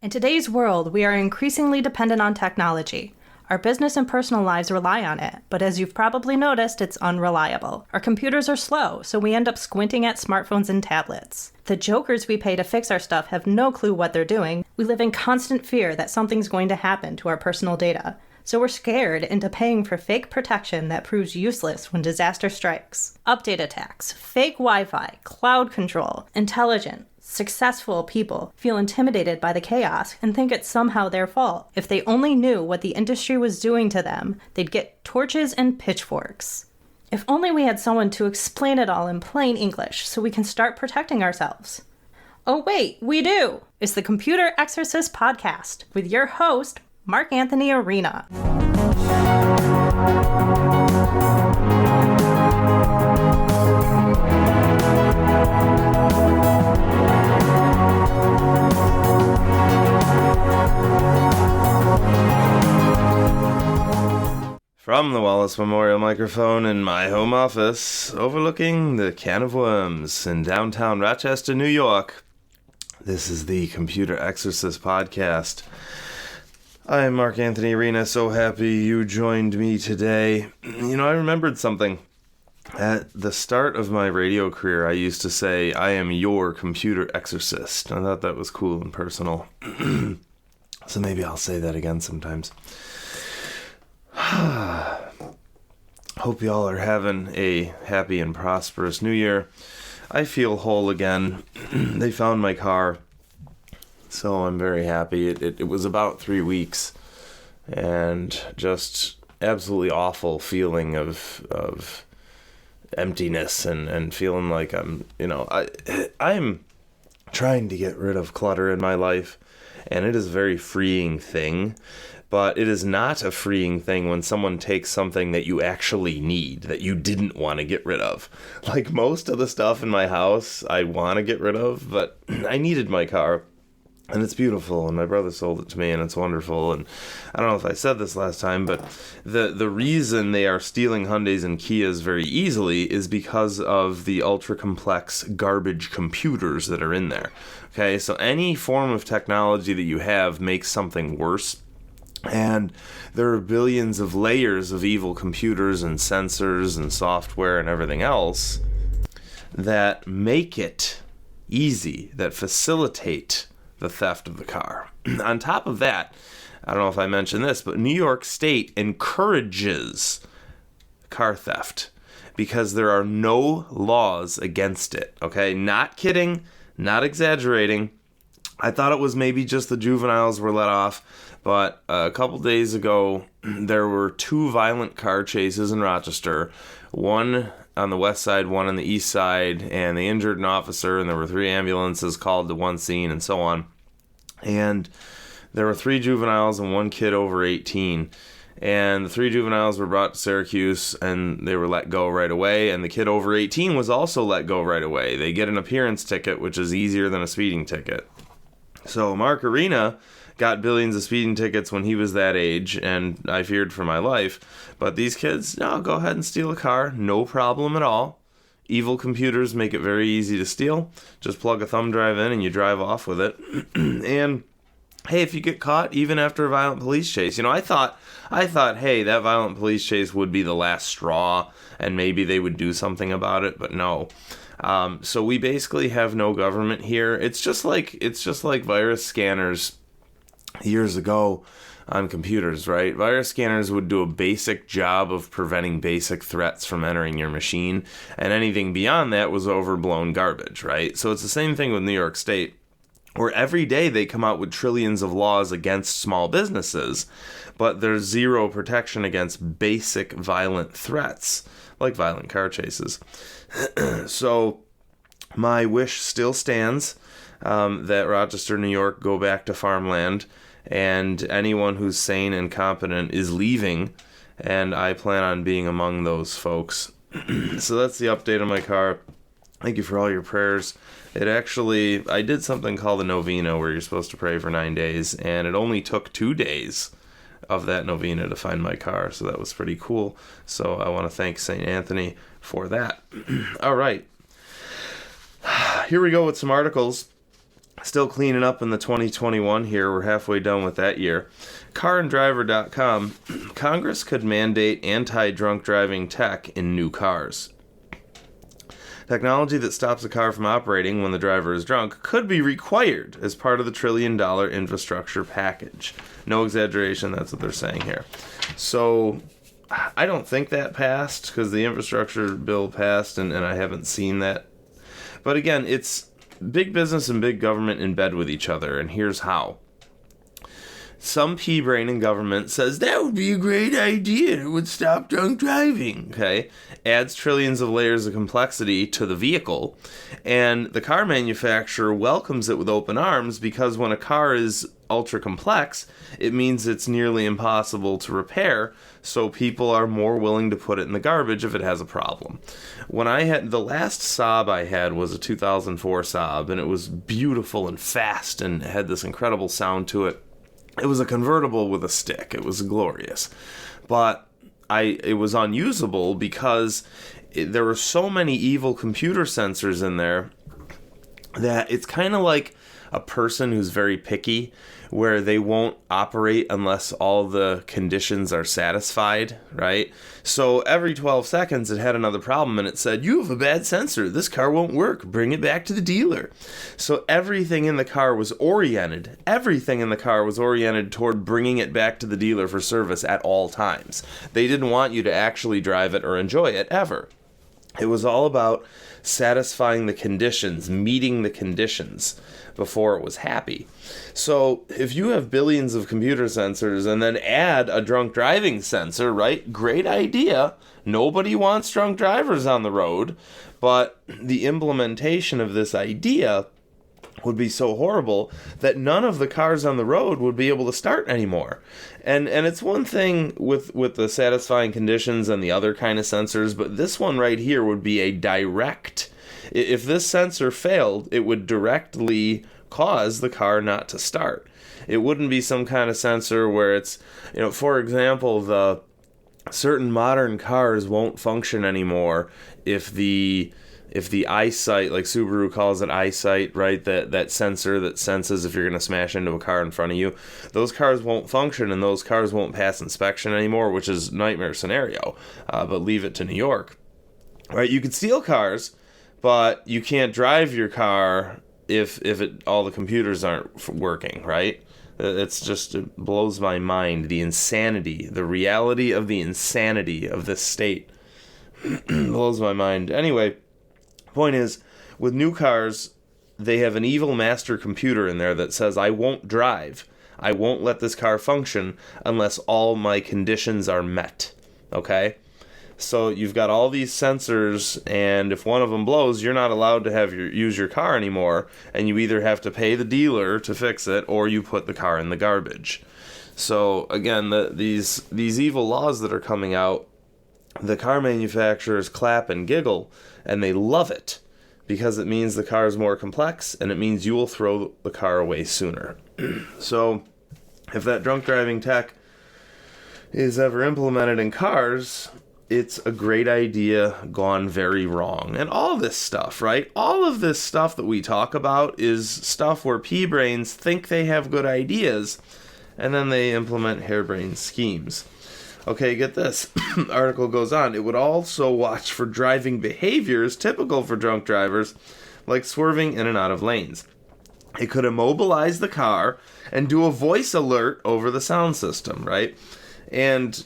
In today's world, we are increasingly dependent on technology. Our business and personal lives rely on it, but as you've probably noticed, it's unreliable. Our computers are slow, so we end up squinting at smartphones and tablets. The jokers we pay to fix our stuff have no clue what they're doing. We live in constant fear that something's going to happen to our personal data. So we're scared into paying for fake protection that proves useless when disaster strikes. Update attacks, fake Wi-Fi, cloud control, intelligent, successful people feel intimidated by the chaos and think it's somehow their fault. If they only knew what the industry was doing to them, they'd get torches and pitchforks. If only we had someone to explain it all in plain English so we can start protecting ourselves. Oh wait, we do! It's the Computer Exorcist Podcast with your host, Mark Anthony Arena. From the Wallace Memorial microphone in my home office, overlooking the Can of Worms in downtown Rochester, New York, this is the Computer Exorcist Podcast. I am Mark Anthony Arena, so happy you joined me today. You know, I remembered something. At the start of my radio career, I used to say, I am your computer exorcist. I thought that was cool and personal. So maybe I'll say that again sometimes. Hope y'all are having a happy and prosperous new year. I feel whole again. They found my car, so I'm very happy. It was about 3 weeks, and just absolutely awful feeling of emptiness and feeling like I'm trying to get rid of clutter in my life, and it is a very freeing thing. But it is not a freeing thing when someone takes something that you actually need, that you didn't want to get rid of. Like most of the stuff in my house, I want to get rid of, but I needed my car. And it's beautiful, and my brother sold it to me, and it's wonderful. And I don't know if I said this last time, but the reason they are stealing Hyundais and Kias very easily is because of the ultra-complex garbage computers that are in there. Okay, so any form of technology that you have makes something worse. And there are billions of layers of evil computers and sensors and software and everything else that make it easy, that facilitate the theft of the car. On top of that, I don't know if I mentioned this, but New York State encourages car theft because there are no laws against it. Okay, not kidding, not exaggerating. I thought it was maybe just the juveniles were let off. But a couple days ago, there were 2 violent car chases in Rochester, one on the west side, one on the east side, and they injured an officer, and there were 3 ambulances called to one scene, and so on. And there were 3 juveniles and 1 kid over 18. And the 3 juveniles were brought to Syracuse, and they were let go right away, and the kid over 18 was also let go right away. They get an appearance ticket, which is easier than a speeding ticket. So Mark Arena got billions of speeding tickets when he was that age, and I feared for my life. But these kids, no, go ahead and steal a car, no problem at all. Evil computers make it very easy to steal. Just plug a thumb drive in and you drive off with it. And hey, if you get caught, even after a violent police chase, I thought, hey, that violent police chase would be the last straw, and maybe they would do something about it, but no. So we basically have no government here. It's just like virus scanners years ago on computers, right? Virus scanners would do a basic job of preventing basic threats from entering your machine, and anything beyond that was overblown garbage, right? So it's the same thing with New York State, where every day they come out with trillions of laws against small businesses, but there's zero protection against basic violent threats, like violent car chases. So my wish still stands, that Rochester, New York go back to farmland, and anyone who's sane and competent is leaving, and I plan on being among those folks. So that's the update on my car. Thank you for all your prayers. I did something called a novena, where you're supposed to pray for 9 days, and it only took 2 days of that novena to find my car, so that was pretty cool. So I want to thank St. Anthony for that. All right. Here we go with some articles. Still cleaning up in the 2021 here. We're halfway done with that year. Carandriver.com. Congress could mandate anti-drunk driving tech in new cars. Technology that stops a car from operating when the driver is drunk could be required as part of the $1 trillion infrastructure package. No exaggeration, that's what they're saying here. So I don't think that passed because the infrastructure bill passed and I haven't seen that. But again, it's big business and big government in bed with each other, and here's how. Some pea-brain in government says that would be a great idea. It would stop drunk driving. Okay, adds trillions of layers of complexity to the vehicle, and the car manufacturer welcomes it with open arms because when a car is ultra complex, it means it's nearly impossible to repair. So people are more willing to put it in the garbage if it has a problem. When I had the last Saab I had was a 2004 Saab, and it was beautiful and fast and had this incredible sound to it. It was a convertible with a stick. It was glorious. But it was unusable because there were so many evil computer sensors in there that it's kind of like a person who's very picky, where they won't operate unless all the conditions are satisfied, right? So every 12 seconds it had another problem and it said, you have a bad sensor, this car won't work, bring it back to the dealer. So everything in the car was oriented toward bringing it back to the dealer for service at all times. They didn't want you to actually drive it or enjoy it ever. It was all about satisfying the conditions, meeting the conditions before it was happy. So if you have billions of computer sensors and then add a drunk driving sensor, right? Great idea. Nobody wants drunk drivers on the road, but the implementation of this idea would be so horrible that none of the cars on the road would be able to start anymore. And it's one thing with the satisfying conditions and the other kind of sensors, but this one right here would be a direct. If this sensor failed, it would directly cause the car not to start. It wouldn't be some kind of sensor where it's, for example, the certain modern cars won't function anymore if the eyesight, like Subaru calls it eyesight, right? That sensor that senses if you're going to smash into a car in front of you. Those cars won't function and those cars won't pass inspection anymore, which is a nightmare scenario. But leave it to New York. Right? You can steal cars, but you can't drive your car if all the computers aren't working, right? It blows my mind. The insanity, the reality of the insanity of this state blows my mind. Anyway, point is, with new cars, they have an evil master computer in there that says, I won't drive. I won't let this car function unless all my conditions are met. Okay? So you've got all these sensors, and if one of them blows, you're not allowed to use your car anymore, and you either have to pay the dealer to fix it, or you put the car in the garbage. So again, these evil laws that are coming out, the car manufacturers clap and giggle, and they love it, because it means the car is more complex, and it means you will throw the car away sooner. So if that drunk driving tech is ever implemented in cars, it's a great idea gone very wrong. And all this stuff, right? All of this stuff that we talk about is stuff where pea-brains think they have good ideas, and then they implement harebrained schemes. Okay, get this. Article goes on. It would also watch for driving behaviors typical for drunk drivers, like swerving in and out of lanes. It could immobilize the car and do a voice alert over the sound system, right? And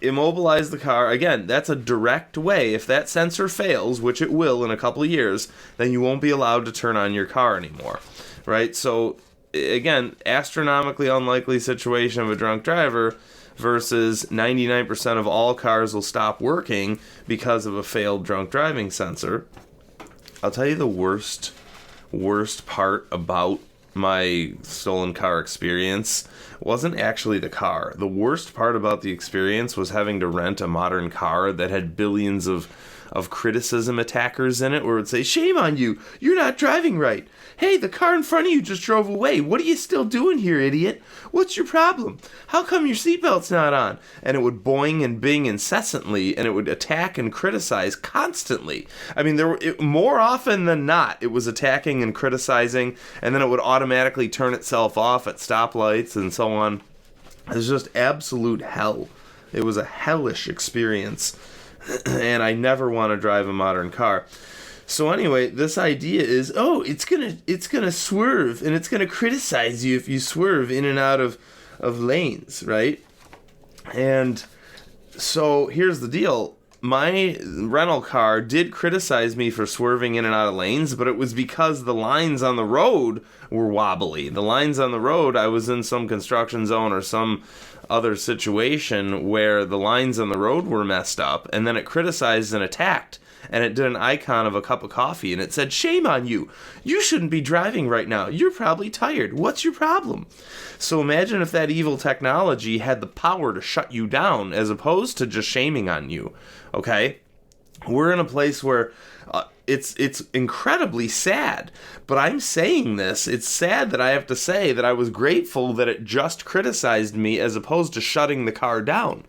immobilize the car. Again, that's a direct way. If that sensor fails, which it will in a couple of years, then you won't be allowed to turn on your car anymore, right? So, again, astronomically unlikely situation of a drunk driver versus 99% of all cars will stop working because of a failed drunk driving sensor. I'll tell you the worst part about my stolen car experience wasn't actually the car. The worst part about the experience was having to rent a modern car that had billions of of criticism attackers in it, where it would say, shame on you, you're not driving right. Hey, the car in front of you just drove away. What are you still doing here, idiot? What's your problem? How come your seatbelt's not on? And it would boing and bing incessantly, and it would attack and criticize constantly. I mean, more often than not, it was attacking and criticizing, and then it would automatically turn itself off at stoplights and so on. It was just absolute hell. It was a hellish experience, and I never want to drive a modern car. So anyway, this idea is, it's gonna swerve, and it's gonna criticize you if you swerve in and out of lanes, right? And so here's the deal. My rental car did criticize me for swerving in and out of lanes, but it was because the lines on the road were wobbly. The lines on the road, I was in some construction zone or some other situation where the lines on the road were messed up, and then it criticized and attacked. And it did an icon of a cup of coffee, and it said, shame on you. You shouldn't be driving right now. You're probably tired. What's your problem? So imagine if that evil technology had the power to shut you down as opposed to just shaming on you, okay? We're in a place where it's incredibly sad, but I'm saying this. It's sad that I have to say that I was grateful that it just criticized me as opposed to shutting the car down.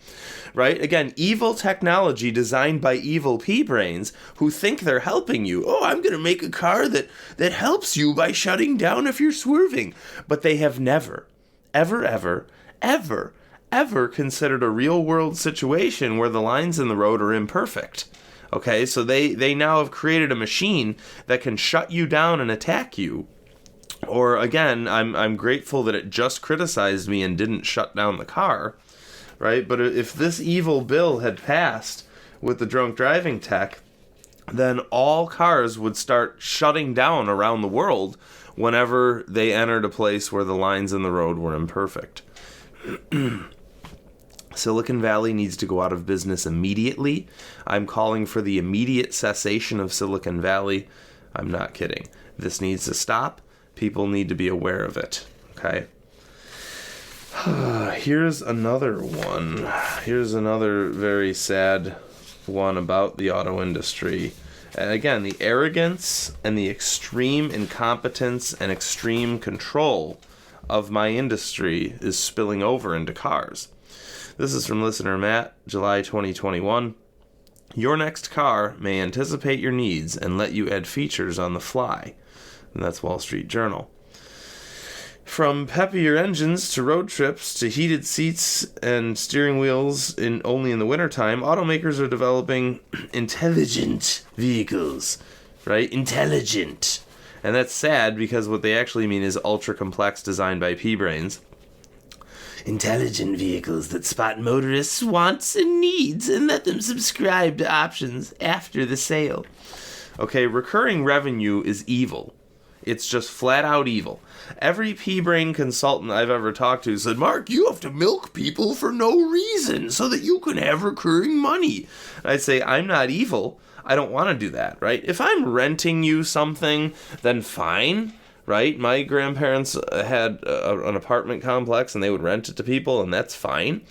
Right? Again, evil technology designed by evil pea-brains who think they're helping you. Oh, I'm going to make a car that helps you by shutting down if you're swerving. But they have never, ever considered a real-world situation where the lines in the road are imperfect. Okay, so they now have created a machine that can shut you down and attack you. Or again, I'm grateful that it just criticized me and didn't shut down the car. Right? But if this evil bill had passed with the drunk driving tech, then all cars would start shutting down around the world whenever they entered a place where the lines in the road were imperfect. Silicon Valley needs to go out of business immediately. I'm calling for the immediate cessation of Silicon Valley. I'm not kidding. This needs to stop. People need to be aware of it. Okay? Here's another one. Here's another very sad one about the auto industry. And again, the arrogance and the extreme incompetence and extreme control of my industry is spilling over into cars. This is from listener Matt, July 2021. Your next car may anticipate your needs and let you add features on the fly. And that's Wall Street Journal. From peppier engines to road trips to heated seats and steering wheels only in the wintertime, automakers are developing intelligent vehicles, right? Intelligent. And that's sad because what they actually mean is ultra-complex designed by pea-brains. Intelligent vehicles that spot motorists' wants and needs and let them subscribe to options after the sale. Okay, recurring revenue is evil. It's just flat out evil. Every pea-brain consultant I've ever talked to said, Mark, you have to milk people for no reason so that you can have recurring money. And I say, I'm not evil. I don't want to do that, right? If I'm renting you something, then fine, right? My grandparents had an apartment complex and they would rent it to people, and that's fine.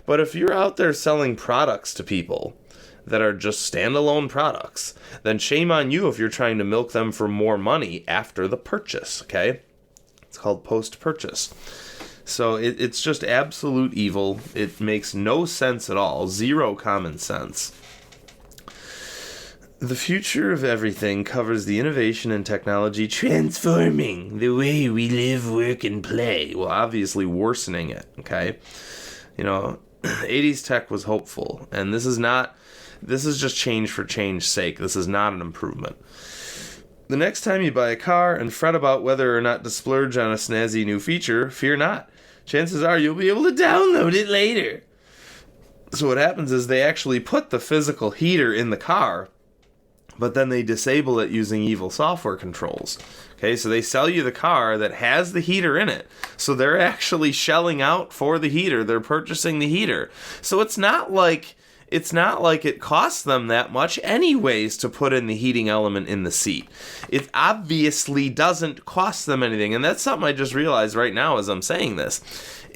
But if you're out there selling products to people that are just standalone products, then shame on you if you're trying to milk them for more money after the purchase, okay? It's called post-purchase. So it's just absolute evil. It makes no sense at all. Zero common sense. The future of everything covers the innovation and technology transforming the way we live, work, and play. Well, obviously worsening it, okay? 80s tech was hopeful, and this is just change for change's sake. This is not an improvement. The next time you buy a car and fret about whether or not to splurge on a snazzy new feature, fear not. Chances are you'll be able to download it later. So what happens is they actually put the physical heater in the car, but then they disable it using evil software controls. Okay, so they sell you the car that has the heater in it. So they're actually shelling out for the heater. They're purchasing the heater. So it's not like it costs them that much anyways to put in the heating element in the seat. It obviously doesn't cost them anything. And that's something I just realized right now as I'm saying this.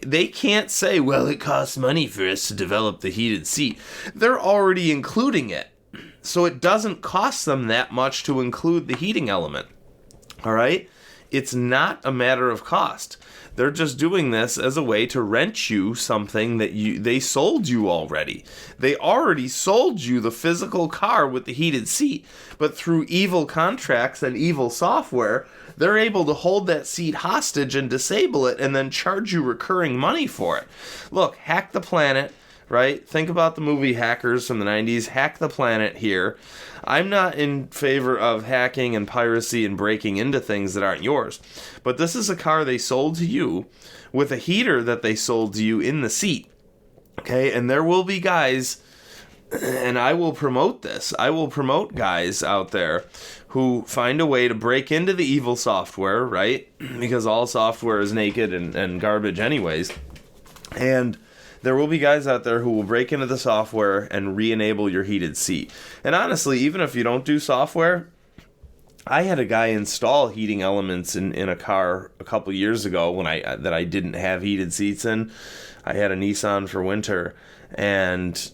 They can't say, well, it costs money for us to develop the heated seat. They're already including it. So it doesn't cost them that much to include the heating element. All right? It's not a matter of cost. They're just doing this as a way to rent you something that they sold you already. They already sold you the physical car with the heated seat, but through evil contracts and evil software, they're able to hold that seat hostage and disable it and then charge you recurring money for it. Look, Hack the Planet, right? Think about the movie Hackers from the 90s. Hack the Planet here. I'm not in favor of hacking and piracy and breaking into things that aren't yours. But this is a car they sold to you with a heater that they sold to you in the seat. Okay? And there will be guys, and I will promote this. I will promote guys out there who find a way to break into the evil software, right? Because all software is naked and garbage anyways. And there will be guys out there who will break into the software and re-enable your heated seat. And honestly, even if you don't do software, I had a guy install heating elements in a car a couple years ago that I didn't have heated seats in. I had a Nissan for winter, and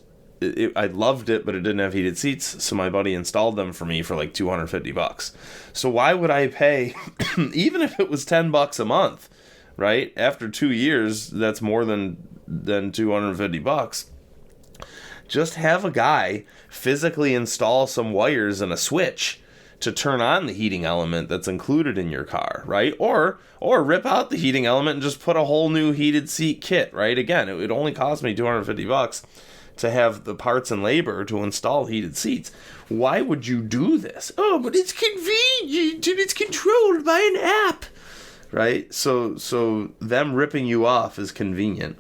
I loved it, but it didn't have heated seats, so my buddy installed them for me for like $250. So why would I pay, even if it was $10 a month, right? After 2 years, that's more than $250. Just have a guy physically install some wires and a switch to turn on the heating element that's included in your car, right? Or rip out the heating element and just put a whole new heated seat kit, right? Again, it would only cost me $250 to have the parts and labor to install heated seats. Why would you do this? Oh, but it's convenient and it's controlled by an app, right? So them ripping you off is convenient.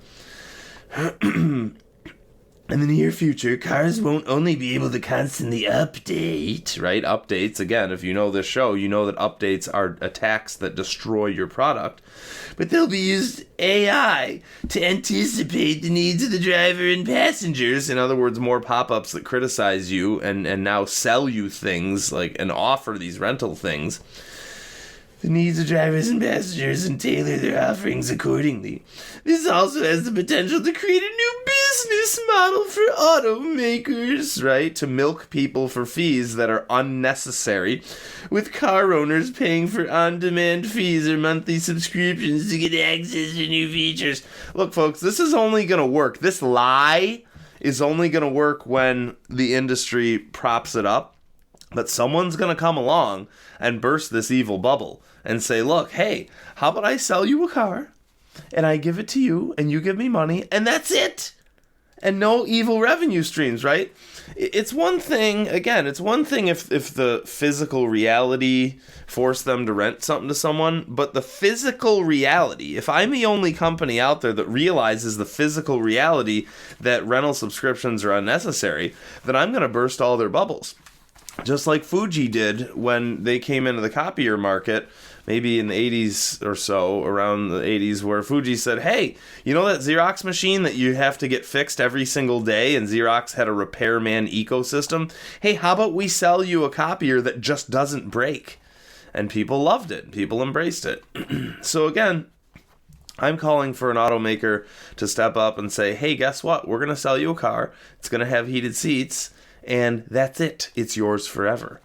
In the near future, cars won't only be able to constantly update, right? Updates, again, if you know this show, you know that updates are attacks that destroy your product. But they'll be used AI to anticipate the needs of the driver and passengers. In other words, more pop-ups that criticize you and now sell you things and offer these rental things. The needs of drivers and passengers and tailor their offerings accordingly. This also has the potential to create a new business model for automakers, right? To milk people for fees that are unnecessary, with car owners paying for on-demand fees or monthly subscriptions to get access to new features. Look, folks, this is only going to work. This lie is only going to work when the industry props it up. But someone's going to come along and burst this evil bubble and say, look, hey, how about I sell you a car and I give it to you and you give me money and that's it. And no evil revenue streams, right? It's one thing, again, it's one thing if the physical reality forced them to rent something to someone, but the physical reality, if I'm the only company out there that realizes the physical reality that rental subscriptions are unnecessary, then I'm going to burst all their bubbles. Just like Fuji did when they came into the copier market, maybe in the 80s or so, around the 80s, where Fuji said, hey, you know that Xerox machine that you have to get fixed every single day, and Xerox had a repairman ecosystem? Hey, how about we sell you a copier that just doesn't break? And people loved it. People embraced it. So again, I'm calling for an automaker to step up and say, hey, guess what? We're going to sell you a car. It's going to have heated seats. And that's it. It's yours forever.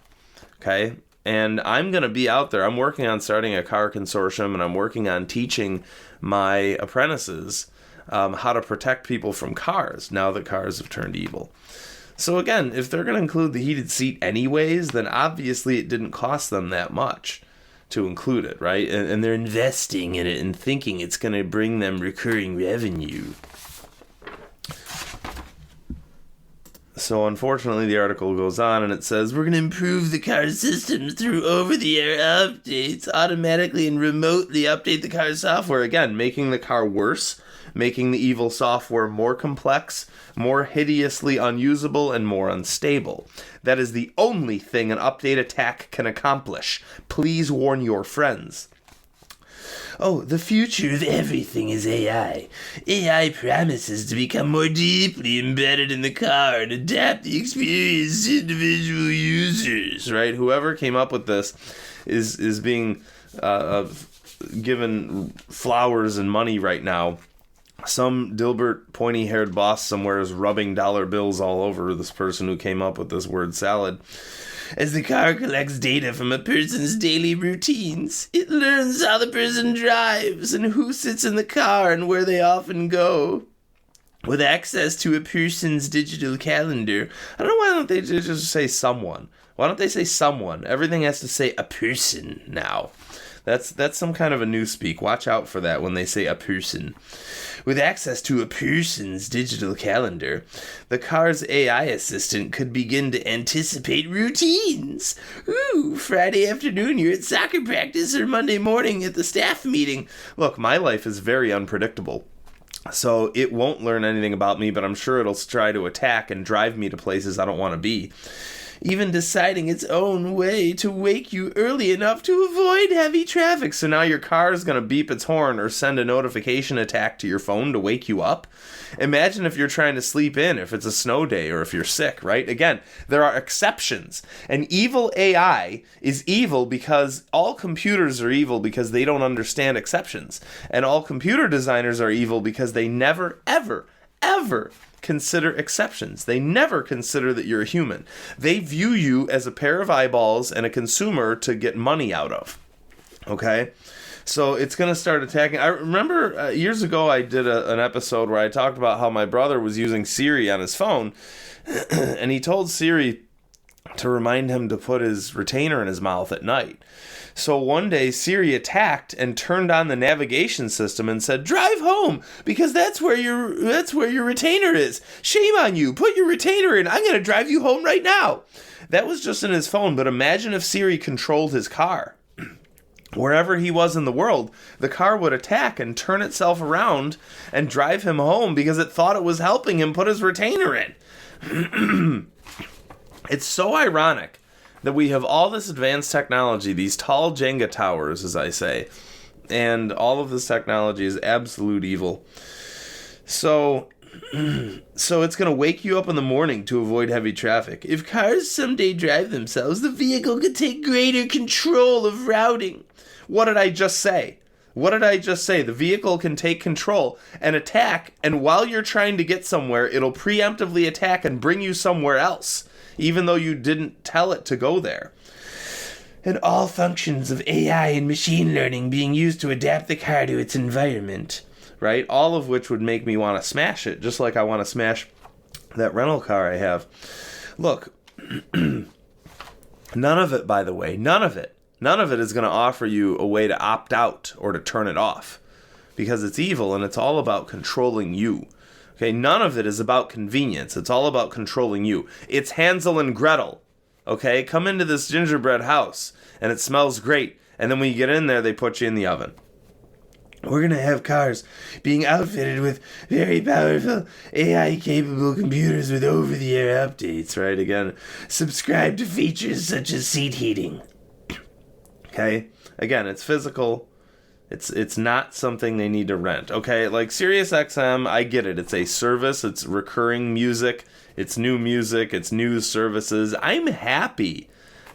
Okay? And I'm going to be out there. I'm working on starting a car consortium, and I'm working on teaching my apprentices how to protect people from cars now that cars have turned evil. So again, if they're going to include the heated seat anyways, then obviously it didn't cost them that much to include it, right? And they're investing in it and thinking it's going to bring them recurring revenue. So unfortunately, the article goes on and it says, we're going to improve the car systems through over-the-air updates, automatically and remotely update the car software. Again, making the car worse, making the evil software more complex, more hideously unusable, and more unstable. That is the only thing an update attack can accomplish. Please warn your friends. Oh, the future of everything is AI. AI promises to become more deeply embedded in the car and adapt the experience to individual users, right? Whoever came up with this is being given flowers and money right now some Dilbert pointy-haired boss somewhere is rubbing dollar bills all over this person who came up with this word salad. As the car collects data from a person's daily routines, it learns how the person drives and who sits in the car and where they often go. With access to a person's digital calendar, I don't know, why don't they just say someone? Why don't they say someone? Everything has to say a person now. That's some kind of a newspeak. Watch out for that when they say a person. With access to a person's digital calendar, the car's AI assistant could begin to anticipate routines. Ooh, Friday afternoon you're at soccer practice, or Monday morning at the staff meeting. Look, my life is very unpredictable. So it won't learn anything about me, but I'm sure it'll try to attack and drive me to places I don't want to be. Even deciding its own way to wake you early enough to avoid heavy traffic. So now your car is going to beep its horn or send a notification attack to your phone to wake you up. Imagine if you're trying to sleep in, if it's a snow day or if you're sick, right? Again, there are exceptions. And evil AI is evil because all computers are evil because they don't understand exceptions. And all computer designers are evil because they never, ever, ever consider exceptions. They never consider that you're a human. They view you as a pair of eyeballs and a consumer to get money out of. Okay? So it's going to start attacking. I remember years ago I did an episode where I talked about how my brother was using Siri on his phone, and he told Siri to remind him to put his retainer in his mouth at night. So one day Siri attacked and turned on the navigation system and said, "Drive home, because that's where your retainer is. Shame on you. Put your retainer in. I'm going to drive you home right now." That was just in his phone, but imagine if Siri controlled his car. Wherever he was in the world, the car would attack and turn itself around and drive him home because it thought it was helping him put his retainer in. It's so ironic that we have all this advanced technology, these tall Jenga towers, as I say, and all of this technology is absolute evil. So it's going to wake you up in the morning to avoid heavy traffic. If cars someday drive themselves, the vehicle could take greater control of routing. What did I just say? The vehicle can take control and attack, and while you're trying to get somewhere, it'll preemptively attack and bring you somewhere else, even though you didn't tell it to go there. And all functions of AI and machine learning being used to adapt the car to its environment, right? All of which would make me want to smash it, just like I want to smash that rental car I have. Look, none of it, by the way, none of it is going to offer you a way to opt out or to turn it off, because it's evil and it's all about controlling you. Okay, none of it is about convenience. It's all about controlling you. It's Hansel and Gretel. Okay, come into this gingerbread house and it smells great, and then when you get in there, they put you in the oven. We're going to have cars being outfitted with very powerful AI-capable computers with over-the-air updates, right? Again, subscribe to features such as seat heating. Okay? Again, it's physical. It's not something they need to rent. Okay? Like SiriusXM, I get it. It's a service. It's recurring music. It's new music. It's news services. I'm happy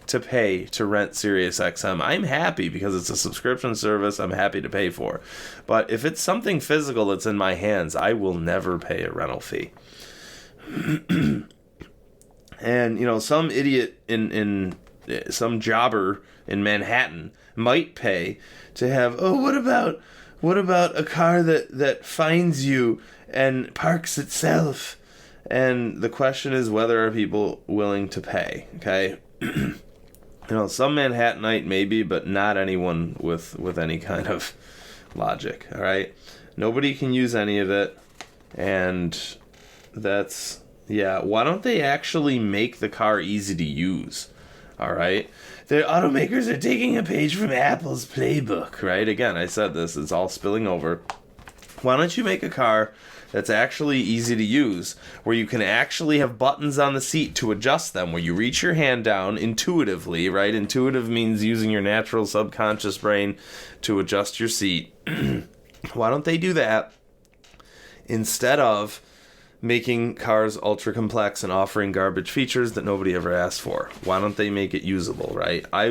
to pay to rent SiriusXM. I'm happy because it's a subscription service I'm happy to pay for. But if it's something physical that's in my hands, I will never pay a rental fee. And, you know, some idiot in some jobber in Manhattan might pay to have, what about a car that finds you and parks itself? And the question is, whether are people willing to pay, okay? You know, some Manhattanite maybe, but not anyone with any kind of logic, all right? Nobody can use any of it, and that's, yeah, why don't they actually make the car easy to use, all right? The automakers are taking a page from Apple's playbook, right? Again, I said this, it's all spilling over. Why don't you make a car that's actually easy to use, where you can actually have buttons on the seat to adjust them, where you reach your hand down intuitively, right? Intuitive means using your natural subconscious brain to adjust your seat. Why don't they do that instead of making cars ultra complex and offering garbage features that nobody ever asked for? Why don't they make it usable, right? I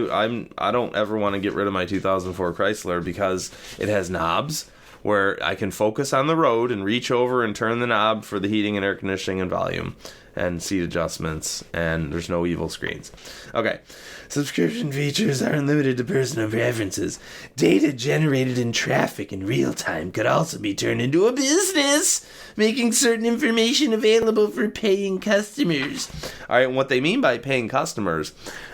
don't ever want to get rid of my 2004 Chrysler because it has knobs. where I can focus on the road and reach over and turn the knob for the heating and air conditioning and volume and seat adjustments, and there's no evil screens. Okay. Subscription features are unlimited to personal preferences. Data generated in traffic in real time could also be turned into a business, making certain information available for paying customers. All right, and what they mean by paying customers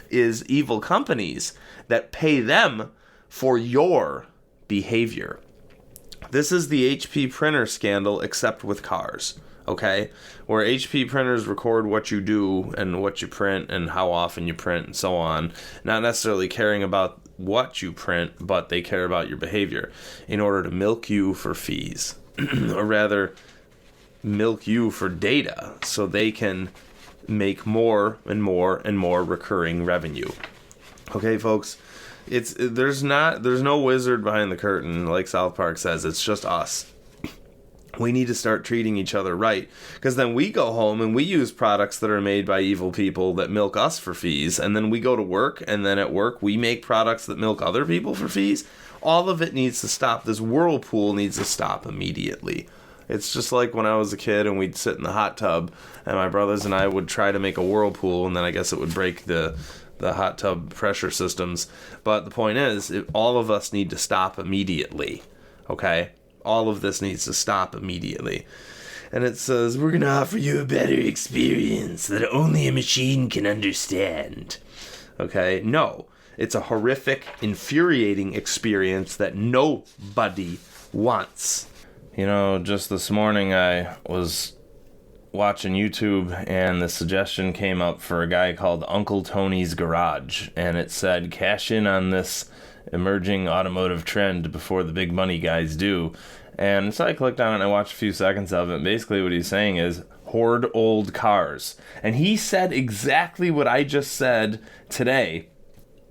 is evil companies that pay them for your behavior. This is the HP printer scandal, except with cars. Okay, where HP printers record what you do and what you print and how often you print and so on, not necessarily caring about what you print, but they care about your behavior in order to milk you for fees, or rather milk you for data so they can make more and more and more recurring revenue. Okay, folks, there's no wizard behind the curtain like South Park says. It's just us. We need to start treating each other right, because then we go home and we use products that are made by evil people that milk us for fees, and then we go to work, and then at work we make products that milk other people for fees. All of it needs to stop. This whirlpool needs to stop immediately. It's just like when I was a kid and we'd sit in the hot tub and my brothers and I would try to make a whirlpool, and then I guess it would break the hot tub pressure systems. But the point is, all of us need to stop immediately, okay? All of this needs to stop immediately. And it says, we're going to offer you a better experience that only a machine can understand. Okay? No. It's a horrific, infuriating experience that nobody wants. You know, just this morning I was watching YouTube and the suggestion came up for a guy called Uncle Tony's Garage. And it said, cash in on this emerging automotive trend before the big money guys do. And so I clicked on it and I watched a few seconds of it. Basically what he's saying is hoard old cars. And he said exactly what I just said today.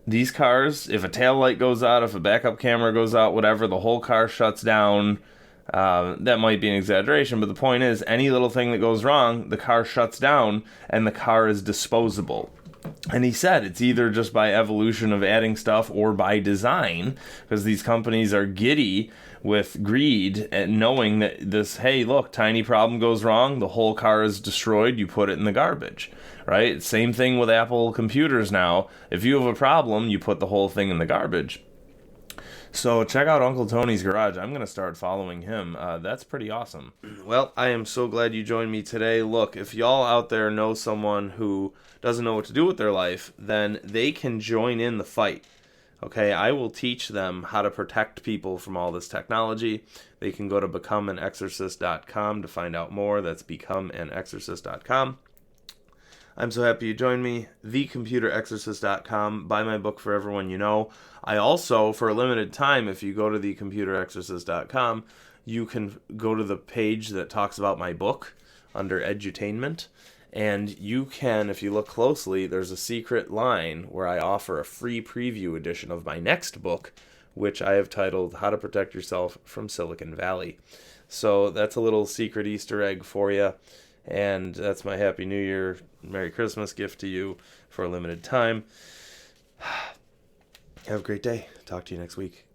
These cars, if a taillight goes out, if a backup camera goes out, whatever, the whole car shuts down. That might be an exaggeration, but the point is, any little thing that goes wrong, the car shuts down and the car is disposable. And he said it's either just by evolution of adding stuff or by design, because these companies are giddy with greed and knowing that this, hey, look, tiny problem goes wrong, the whole car is destroyed, you put it in the garbage, right? Same thing with Apple computers now. If you have a problem, you put the whole thing in the garbage. So check out Uncle Tony's Garage. I'm going to start following him. That's pretty awesome. Well, I am so glad you joined me today. Look, if y'all out there know someone who doesn't know what to do with their life, then they can join in the fight. Okay, I will teach them how to protect people from all this technology. They can go to becomeanexorcist.com to find out more. That's becomeanexorcist.com. I'm so happy you joined me. thecomputerexorcist.com. Buy my book For Everyone You Know. I also, for a limited time, if you go to thecomputerexorcist.com, you can go to the page that talks about my book under edutainment. And you can, if you look closely, there's a secret line where I offer a free preview edition of my next book, which I have titled How to Protect Yourself from Silicon Valley. So that's a little secret Easter egg for you. And that's my Happy New Year, Merry Christmas gift to you for a limited time. Have a great day. Talk to you next week.